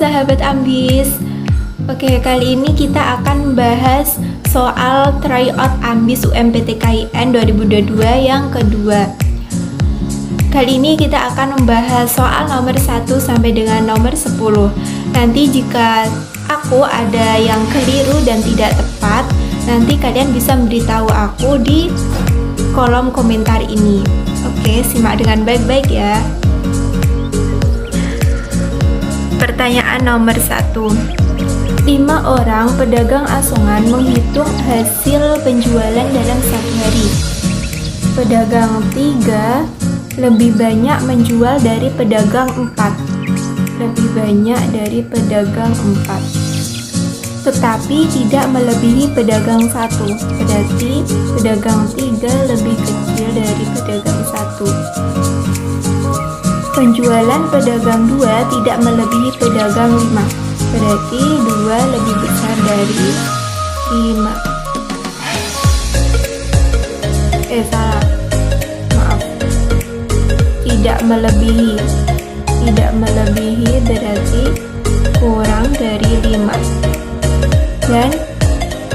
sahabat ambis. Oke, kali ini kita akan membahas soal tryout ambis UMPTKIN 2022 yang kedua. Kali ini kita akan membahas soal nomor 1 sampai dengan nomor 10. Nanti jika aku ada yang keliru dan tidak tepat, nanti kalian bisa memberitahu aku di kolom komentar ini. Oke, simak dengan baik-baik ya. Pertanyaan nomor 1. 5 orang pedagang asongan menghitung hasil penjualan dalam satu hari. Pedagang 3 lebih banyak menjual dari pedagang 4. Lebih banyak dari pedagang 4. Tetapi tidak melebihi pedagang 1. Berarti pedagang 3 lebih kecil dari pedagang 1. Penjualan pedagang 2 tidak melebihi pedagang 5. Berarti 2 lebih besar dari 5. Salah. Maaf. Tidak melebihi. Tidak melebihi berarti kurang dari 5. Dan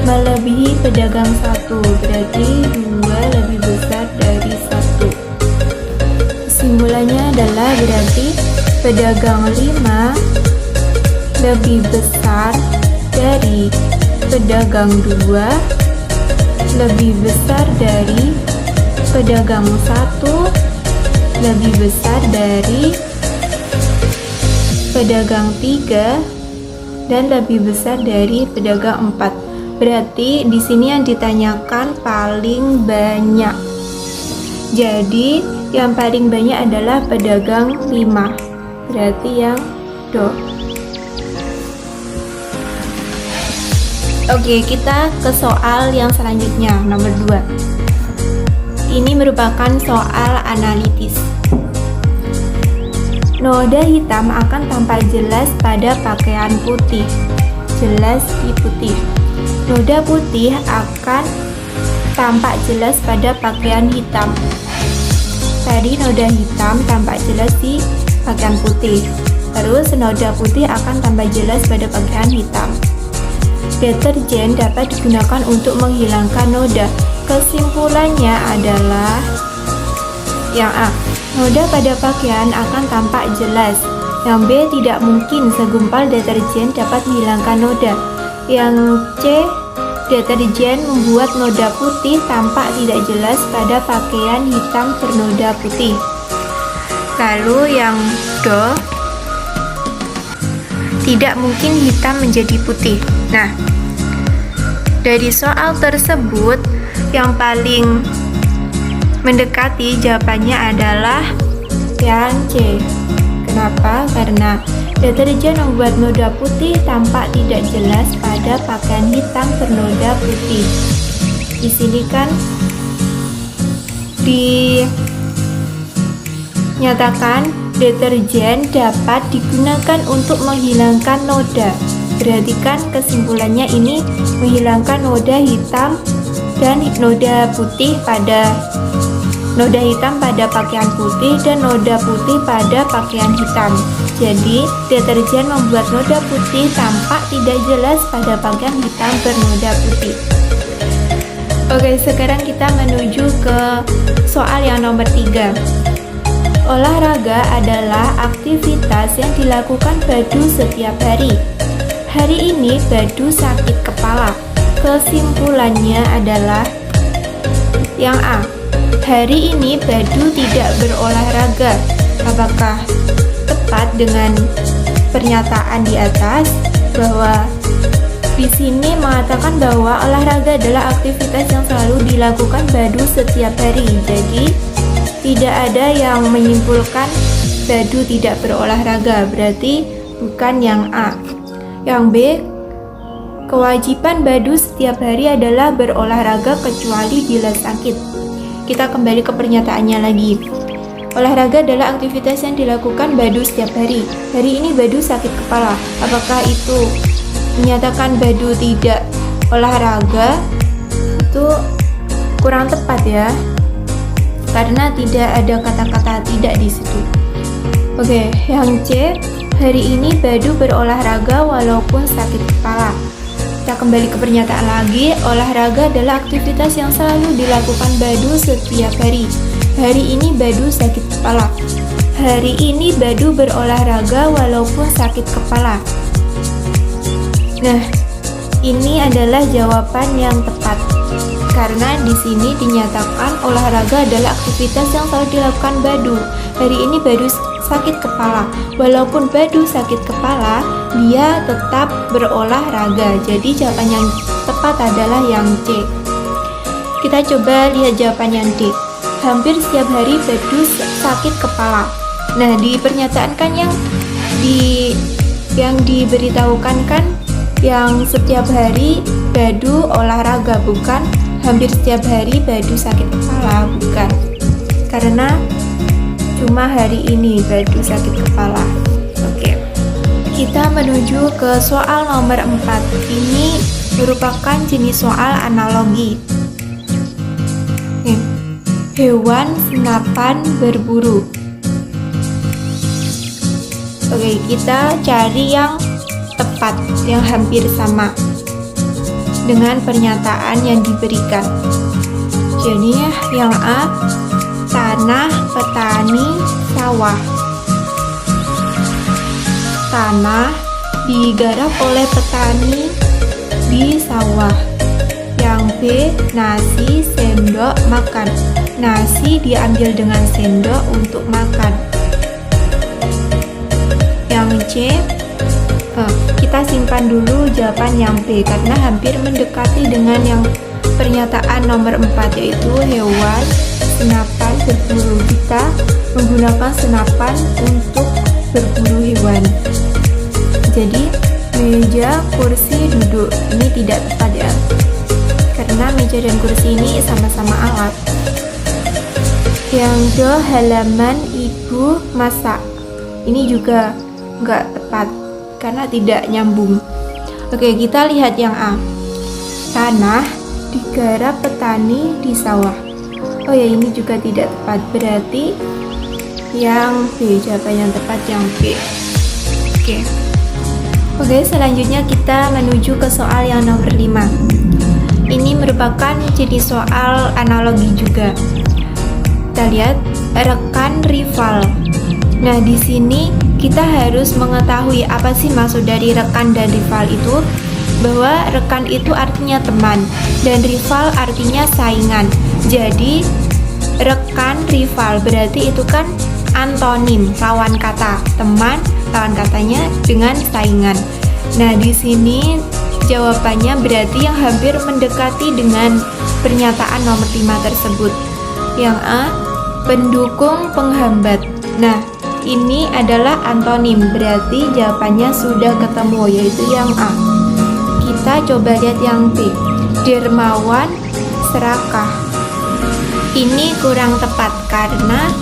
melebihi pedagang 1. Berarti 2 lebih besar dari 1. Kesimpulannya adalah berarti pedagang 5 lebih besar dari pedagang 2, lebih besar dari pedagang 1, lebih besar dari pedagang 3, dan lebih besar dari pedagang 4. Berarti di sini yang ditanyakan paling banyak. Jadi yang paling banyak adalah pedagang 5. Berarti yang do. Oke, kita ke soal yang selanjutnya, nomor 2. Ini merupakan soal analitis. Noda hitam akan tampak jelas pada pakaian putih. Jelas di putih. Noda putih akan tampak jelas pada pakaian hitam. Tadi noda hitam tampak jelas di pakaian putih. Terus noda putih akan tampak jelas pada pakaian hitam. Deterjen dapat digunakan untuk menghilangkan noda. Kesimpulannya adalah yang A. Noda pada pakaian akan tampak jelas. Yang B. Tidak mungkin segumpal deterjen dapat menghilangkan noda. Yang C. Deterjen membuat noda putih tampak tidak jelas pada pakaian hitam bernoda putih. Lalu yang D. Tidak mungkin hitam menjadi putih. Nah, dari soal tersebut yang paling mendekati jawabannya adalah yang C. Kenapa? Karena deterjen membuat noda putih tampak tidak jelas pada pakaian hitam bernoda putih. Di sini kan dinyatakan deterjen dapat digunakan untuk menghilangkan noda. Berarti kan kesimpulannya ini menghilangkan noda hitam dan noda putih pada noda hitam pada pakaian putih dan noda putih pada pakaian hitam. Jadi, deterjen membuat noda putih tampak tidak jelas pada pakaian hitam bernoda putih. Oke, sekarang kita menuju ke soal yang nomor 3. Olahraga adalah aktivitas yang dilakukan Badu setiap hari. Hari ini Badu sakit kepala. Kesimpulannya adalah yang A. Hari ini Badu tidak berolahraga. Apakah tepat dengan pernyataan di atas bahwa di sini mengatakan bahwa olahraga adalah aktivitas yang selalu dilakukan Badu setiap hari. Jadi tidak ada yang menyimpulkan Badu tidak berolahraga. Berarti bukan yang A. Yang B. Kewajiban Badu setiap hari adalah berolahraga kecuali bila sakit. Kita kembali ke pernyataannya lagi. Olahraga adalah aktivitas yang dilakukan Badu setiap hari. Hari ini Badu sakit kepala. Apakah itu menyatakan Badu tidak olahraga? Itu kurang tepat ya. Karena tidak ada kata-kata tidak di situ. Oke, yang C. Hari ini Badu berolahraga walaupun sakit kepala. Kita kembali ke pernyataan lagi, olahraga adalah aktivitas yang selalu dilakukan Badu setiap hari. Hari ini Badu sakit kepala. Hari ini Badu berolahraga walaupun sakit kepala. Nah, ini adalah jawaban yang tepat. Karena di sini dinyatakan olahraga adalah aktivitas yang selalu dilakukan Badu. Hari ini Badu sakit kepala. Walaupun Badu sakit kepala, dia tetap berolahraga. Jadi jawaban yang tepat adalah yang C. Kita coba lihat jawaban yang D. Hampir setiap hari Badu sakit kepala. Nah, di pernyataan kan yang diberitahukan kan yang setiap hari Badu olahraga, bukan hampir setiap hari Badu sakit kepala, bukan. Karena cuma hari ini Badu sakit kepala. Oke. Kita menuju ke soal nomor 4. Ini merupakan jenis soal analogi. Hewan senapan berburu. Oke, kita cari yang tepat, yang hampir sama dengan pernyataan yang diberikan. Jadi yang A, tanah, petani, sawah. Tanah digarap oleh petani di sawah. Yang B, nasi, sendok, makan. Nasi diambil dengan sendok untuk makan. Yang C, kita simpan dulu jawaban yang B karena hampir mendekati dengan yang pernyataan nomor 4, yaitu hewan senapan berburu. Kita menggunakan senapan untuk berburu hewan. Jadi meja, kursi, duduk ini tidak tepat ya, karena meja dan kursi ini sama-sama alat. Yang D, halaman ibu masak. Ini juga nggak tepat karena tidak nyambung. Oke, kita lihat yang A. Tanah digarap petani di sawah. Oh ya, ini juga tidak tepat. Berarti yang B, jawaban yang tepat yang B. Oke, selanjutnya kita menuju ke soal yang nomor 5. Ini merupakan jenis soal analogi juga. Kita lihat rekan rival. Nah, di sini kita harus mengetahui apa sih maksud dari rekan dan rival itu. Bahwa rekan itu artinya teman dan rival artinya saingan. Jadi rekan rival berarti itu kan antonim, lawan kata. Teman lawan katanya dengan saingan. Nah, di sini jawabannya berarti yang hampir mendekati dengan pernyataan nomor 5 tersebut. Yang A, pendukung penghambat. Nah, ini adalah antonim, berarti jawabannya sudah ketemu, yaitu yang A. Kita coba lihat yang B, dermawan, serakah. Ini kurang tepat karena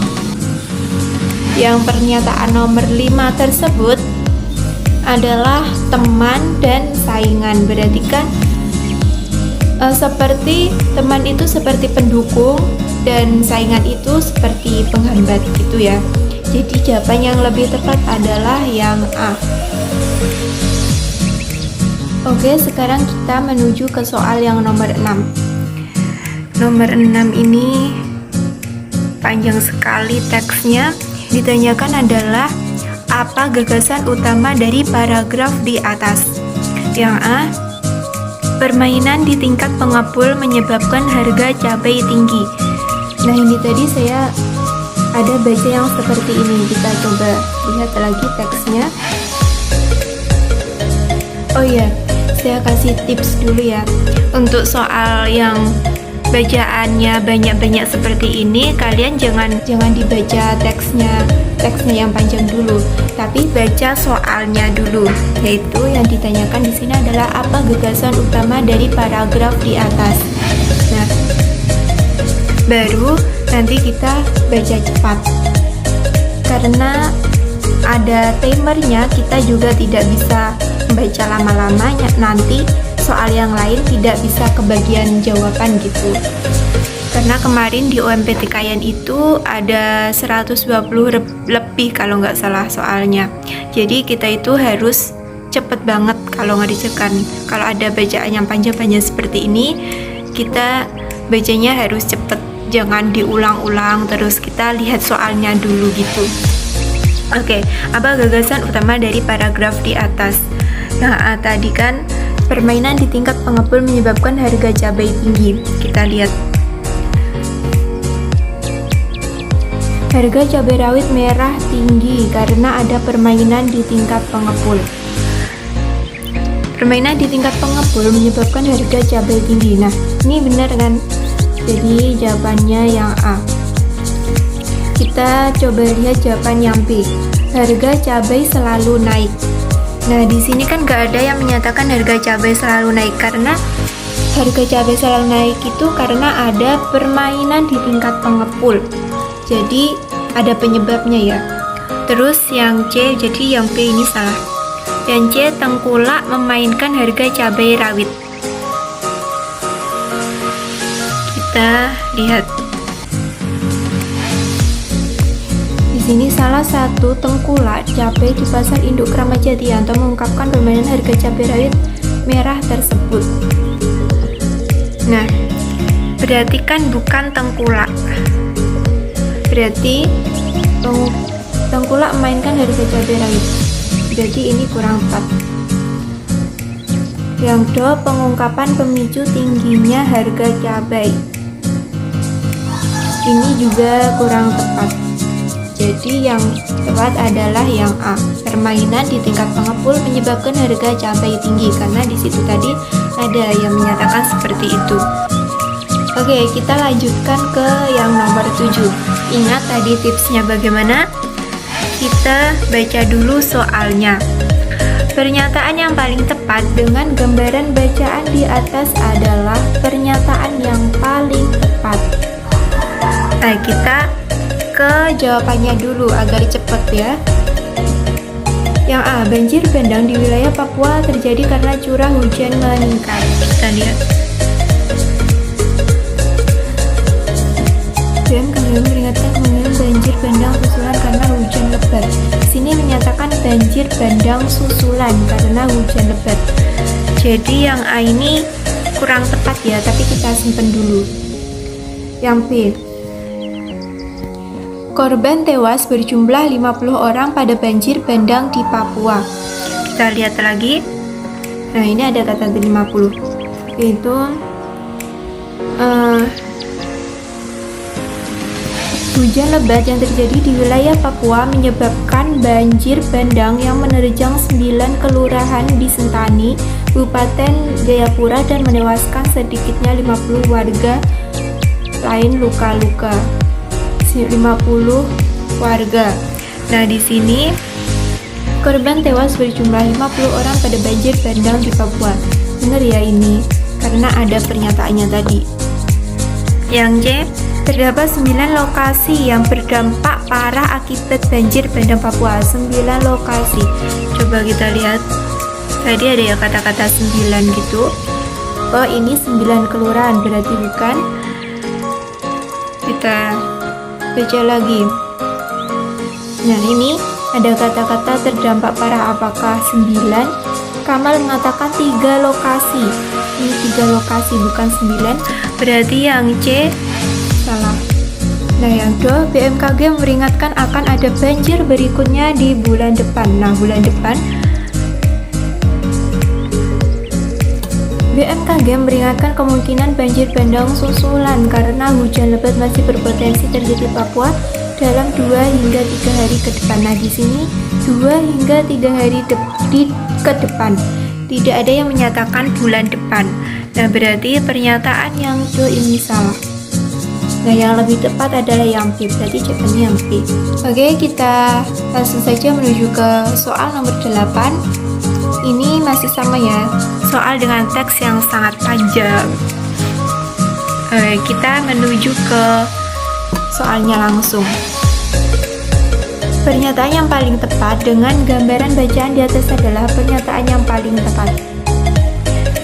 yang pernyataan nomor 5 tersebut adalah teman dan saingan. Berarti kan seperti teman itu seperti pendukung dan saingan itu seperti penghambat gitu ya. Jadi jawaban yang lebih tepat adalah yang A. Oke, sekarang kita menuju ke soal yang nomor 6. Nomor 6 ini panjang sekali teksnya. Ditanyakan adalah apa gagasan utama dari paragraf di atas. Yang A, permainan di tingkat pengepul menyebabkan harga cabai tinggi. Nah, ini tadi saya ada baca yang seperti ini. Kita coba lihat lagi teksnya. Oh iya, saya kasih tips dulu ya. Untuk soal yang bacaannya banyak-banyak seperti ini, kalian jangan dibaca teksnya yang panjang dulu, tapi baca soalnya dulu. Yaitu yang ditanyakan di sini adalah apa gagasan utama dari paragraf di atas. Nah, baru nanti kita baca cepat. Karena ada timernya, kita juga tidak bisa membaca lama-lama, nanti soal yang lain tidak bisa kebagian jawaban gitu. Karena kemarin di UMPTKN itu ada 120 lebih kalau nggak salah soalnya. Jadi kita itu harus cepet banget kalau ngerjakan. Kalau ada bacaan yang panjang-panjang seperti ini, kita bacanya harus cepet, jangan diulang-ulang, terus kita lihat soalnya dulu gitu. Oke, apa gagasan utama dari paragraf di atas? Nah, tadi kan permainan di tingkat pengepul menyebabkan harga cabai tinggi. Kita lihat. Harga cabai rawit merah tinggi karena ada permainan di tingkat pengepul. Permainan di tingkat pengepul menyebabkan harga cabai tinggi. Nah, ini benar kan? Jadi jawabannya yang A. Kita coba lihat jawaban yang B. Harga cabai selalu naik. Nah, di sini kan nggak ada yang menyatakan harga cabai selalu naik, karena harga cabai selalu naik itu karena ada permainan di tingkat pengepul. Jadi ada penyebabnya ya. Terus yang C, jadi yang B ini salah. Yang C, tengkulak memainkan harga cabai rawit. Kita lihat. Di sini salah satu tengkulak cabai di pasar induk Kramat Jatiyanto mengungkapkan permainan harga cabai rawit merah tersebut. Nah, berarti kan bukan tengkulak. Berarti tengkulak memainkan harga cabai rawit. Berarti ini kurang tepat. Yang do, pengungkapan pemicu tingginya harga cabai. Ini juga kurang tepat. Jadi yang tepat adalah yang A. Permainan di tingkat pengepul menyebabkan harga cabai tinggi, karena di situ tadi ada yang menyatakan seperti itu. Oke, kita lanjutkan ke yang nomor 7. Ingat tadi tipsnya bagaimana? Kita baca dulu soalnya. Pernyataan yang paling tepat dengan gambaran bacaan di atas adalah pernyataan yang paling tepat. Nah, kita ke jawabannya dulu agar cepat ya. Yang A, banjir bandang di wilayah Papua terjadi karena curah hujan meningkat. Kita lihat. Dan kami memperingatkan kemungkinan banjir bandang susulan karena hujan lebat. Di sini menyatakan banjir bandang susulan karena hujan lebat. Jadi yang A ini kurang tepat ya, tapi kita simpen dulu. Yang B, korban tewas berjumlah 50 orang pada banjir bandang di Papua. Kita lihat lagi. Nah, ini ada kata 50. Itu hujan lebat yang terjadi di wilayah Papua menyebabkan banjir bandang yang menerjang 9 kelurahan di Sentani, Kabupaten Jayapura, dan menewaskan sedikitnya 50 warga lain luka-luka. 50 warga. Nah, di sini korban tewas berjumlah 50 orang pada banjir bandang di Papua. Benar ya ini, karena ada pernyataannya tadi. Yang C, terdapat 9 lokasi yang berdampak parah akibat banjir bandang Papua. 9 lokasi. Coba kita lihat. Tadi ada ya kata-kata 9 gitu. Oh, ini 9 kelurahan, berarti bukan. Kita baca lagi. Nah, ini ada kata-kata terdampak parah, apakah 9? Kamal mengatakan 3 lokasi. Ini 3 lokasi bukan 9. Berarti yang C salah. Nah, yang D, BMKG memperingatkan akan ada banjir berikutnya di bulan depan. Nah, bulan depan BMKG memperingatkan kemungkinan banjir bandang susulan karena hujan lebat masih berpotensi terjadi di Papua dalam 2 hingga 3 hari ke depan. Nah, di sini 2 hingga 3 hari ke depan. Tidak ada yang menyatakan bulan depan. Nah, berarti pernyataan yang D ini salah. Nah, yang lebih tepat adalah yang B, berarti jawabannya yang B. Oke, kita langsung saja menuju ke soal nomor 8. Ini masih sama ya, soal dengan teks yang sangat panjang. Kita menuju ke soalnya langsung. Pernyataan yang paling tepat dengan gambaran bacaan di atas adalah pernyataan yang paling tepat.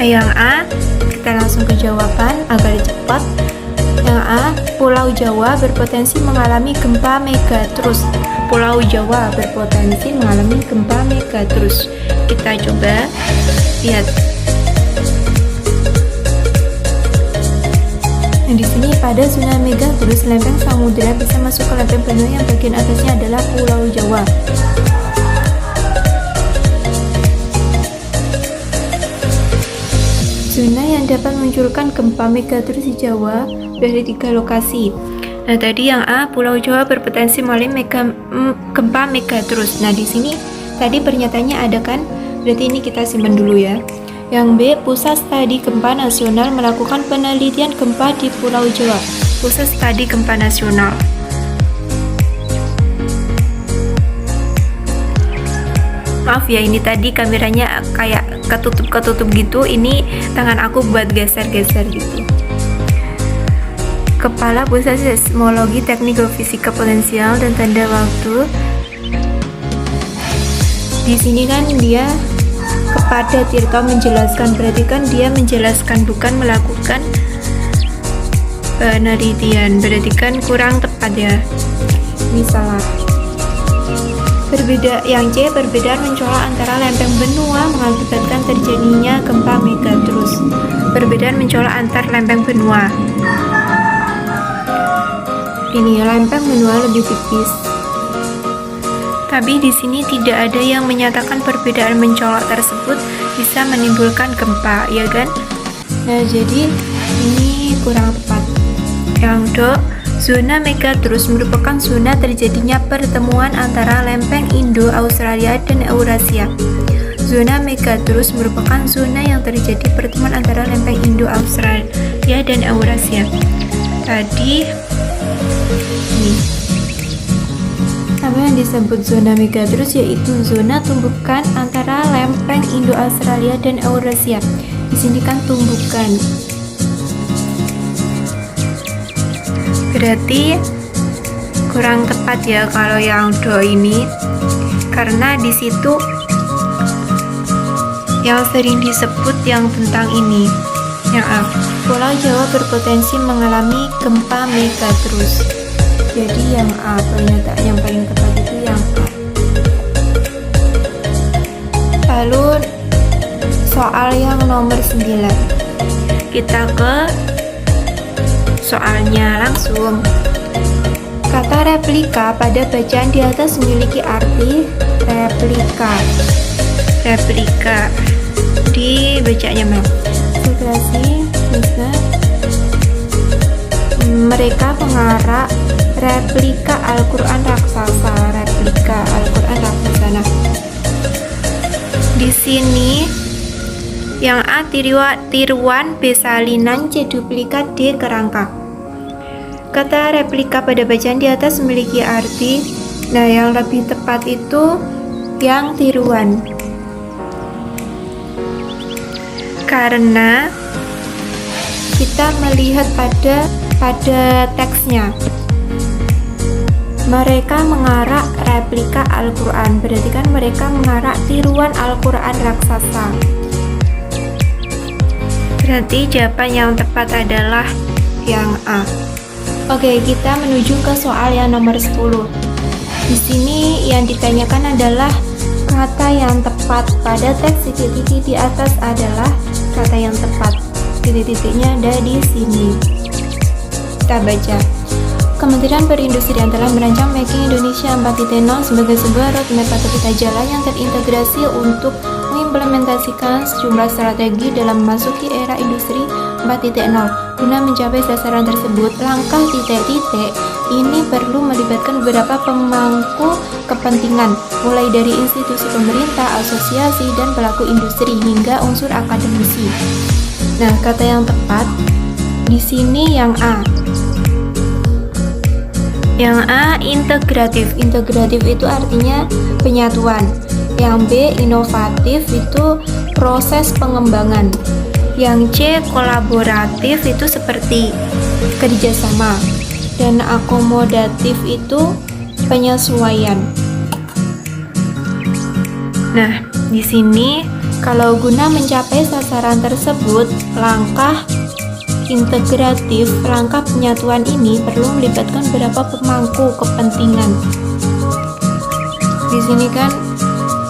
Yang A, kita langsung ke jawaban agar cepat. Yang A, Pulau Jawa berpotensi mengalami gempa megatrus. Pulau Jawa berpotensi mengalami gempa megatrus. Kita coba lihat. Nah, di sini pada zona megatrus, lempeng samudera bisa masuk ke lempeng benua yang bagian atasnya adalah Pulau Jawa. Zona yang dapat memunculkan gempa megatrus di Jawa dari 3 lokasi. Nah, tadi yang A, Pulau Jawa berpotensi mengalami gempa megatrus. Nah, di sini tadi pernyataannya ada kan? Berarti ini kita simpan dulu ya. Yang B, Pusat Studi Gempa Nasional melakukan penelitian gempa di Pulau Jawa. Pusat Studi Gempa Nasional. Maaf ya, ini tadi kameranya kayak ketutup gitu. Ini tangan aku buat geser-geser gitu. Kepala Pusat Seismologi Teknik Geofisika Potensial dan Tanda Waktu. Di sini kan dia kepada Tirto menjelaskan, berarti kan dia menjelaskan bukan melakukan penelitian, berarti kan kurang tepat ya. Ini salah. Yang C, perbedaan mencolok antara lempeng benua mengakibatkan terjadinya gempa megatrus. Perbedaan mencolok antar lempeng benua. Ini lempeng benua lebih tipis. Tapi di sini tidak ada yang menyatakan perbedaan mencolok tersebut bisa menimbulkan gempa, ya kan? Nah, jadi ini kurang tepat. Yang D, zona megatrus merupakan zona terjadinya pertemuan antara lempeng Indo-Australia dan Eurasia. Zona megatrus merupakan zona yang terjadi pertemuan antara lempeng Indo-Australia dan Eurasia. Tadi ini apa yang disebut zona megatrus, yaitu zona tumbukan antara lempeng Indo-Australia dan Eurasia. Di sini kan tumbukan. Berarti kurang tepat ya kalau yang do ini, karena di situ yang sering disebut yang tentang ini. Yang A, Pulau Jawa berpotensi mengalami gempa megatrus. Jadi yang A, pernyataan yang paling tepat itu yang A. Lalu soal yang nomor 9. Kita ke soalnya langsung. Kata replika pada bacaan di atas memiliki arti replika. Replika di bacaannya mana? Sekresi bisa mereka pengarang replika Al-Quran raksasa. Replika Al-Quran raksasa. Nah, di sini yang A, tiruan, B, salinan, C, duplikat, D, kerangka. Kata replika pada bacaan di atas memiliki arti. Nah, yang lebih tepat itu yang tiruan. Karena kita melihat pada teksnya. Mereka mengarak replika Al-Quran, berarti kan mereka mengarak tiruan Al-Quran raksasa. Berarti jawaban yang tepat adalah yang A. Oke, kita menuju ke soal yang nomor 10. Di sini yang ditanyakan adalah kata yang tepat pada teks titik-titik di atas adalah kata yang tepat. Titik-titiknya ada di sini. Kita baca. Kementerian Perindustrian telah merancang Making Indonesia 4.0 sebagai sebuah roadmap atau peta jalan yang terintegrasi untuk mengimplementasikan sejumlah strategi dalam memasuki era industri 4.0. Guna mencapai sasaran tersebut, langkah titik-titik ini perlu melibatkan beberapa pemangku kepentingan, mulai dari institusi pemerintah, asosiasi, dan pelaku industri hingga unsur akademisi. Nah, kata yang tepat di sini yang A. Yang A, integratif. Integratif itu artinya penyatuan. Yang B, inovatif itu proses pengembangan. Yang C, kolaboratif itu seperti kerjasama. Dan akomodatif itu penyesuaian. Nah, di sini kalau guna mencapai sasaran tersebut, langkah integratif, langkah penyatuan ini perlu melibatkan beberapa pemangku kepentingan. Di sini kan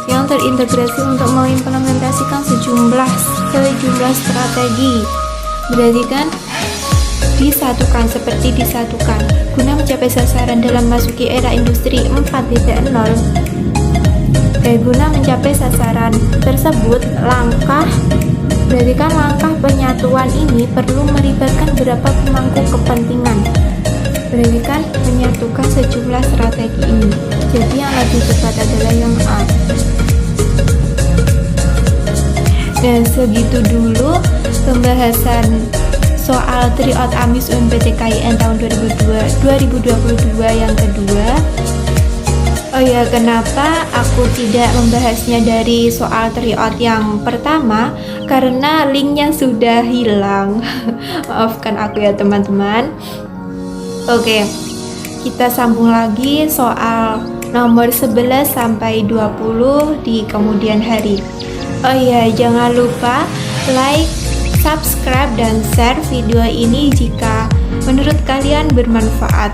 yang terintegrasi untuk mengimplementasikan sejumlah strategi. Berarti kan disatukan guna mencapai sasaran dalam masuki era industri 4.0. Guna mencapai sasaran tersebut, langkah penyatuan ini perlu melibatkan beberapa pemangku kepentingan. Berarti kan menyatukan sejumlah strategi ini. Jadi yang lebih tepat adalah yang A. Dan segitu dulu pembahasan soal Tryout AMIS UNPTKIN tahun 2022 yang kedua. Oh ya, kenapa aku tidak membahasnya dari soal Tryout yang pertama? Karena linknya sudah hilang. Maafkan aku ya teman-teman. Oke, kita sambung lagi soal nomor 11 sampai 20 di kemudian hari. Oh ya, jangan lupa like, subscribe, dan share video ini jika menurut kalian bermanfaat.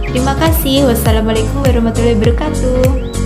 Terima kasih. Wassalamualaikum warahmatullahi wabarakatuh.